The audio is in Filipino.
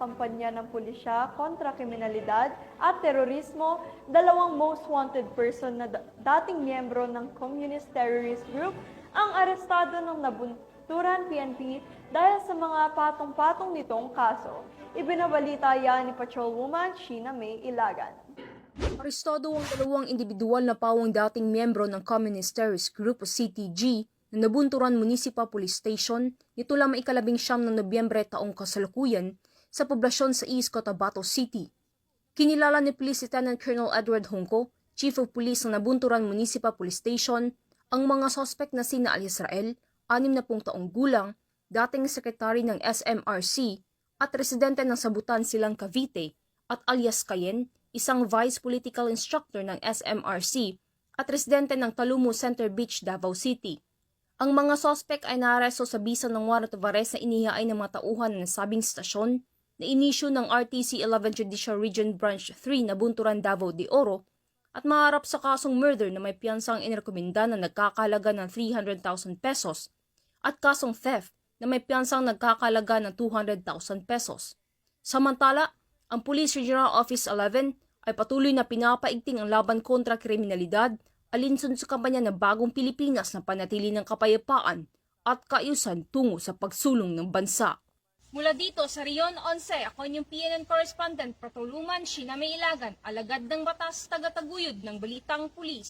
kampanya ng pulisya kontra kriminalidad at terorismo, dalawang most wanted person na dating miyembro ng Communist Terrorist Group ang arestado ng nabunturan PNP dahil sa mga patong-patong nitong kaso. Ibinabalita yan ni Patrolwoman Sheena May Ilagan. Arestado ang dalawang individual na pawang dating miyembro ng Communist Terrorist Group o CTG na Nabunturan Municipal Police Station nito lamang 19 ng Nobyembre taong kasalukuyan sa poblasyon sa East Cotabato City. Kinilala ni Police Lieutenant Colonel Edward Hongco, Chief of Police ng Nabunturan Municipal Police Station, ang mga suspect na sina Al-Israel, 60 taong gulang, dating sekretary ng SMRC at residente ng Sabutan Silang Cavite, at alias Cayenne, isang vice political instructor ng SMRC at residente ng Talumo Center Beach, Davao City. Ang mga suspect ay naaresto sa bisa ng warrant of arrest na inihain ng mga tauhan ng sabing stasyon na inisyu ng RTC 11 Judicial Region Branch 3 Nabunturan, Davao de Oro at maharap sa kasong murder na may piyansang inirekomenda na nagkakalaga ng 300,000 pesos at kasong theft na may piyansang nagkakalaga ng 200,000 pesos. Samantala, ang Police Regional Office 11 ay patuloy na pinapaigting ang laban kontra kriminalidad alinsun sa kampanya ng Bagong Pilipinas na panatili ng kapayapaan at kaayusan tungo sa pagsulong ng bansa. Mula dito sa Rion 11, ako yung PNN Correspondent Patrolwoman Sheena May Ilagan, alagad ng batas taga-taguyod ng Balitang Pulis.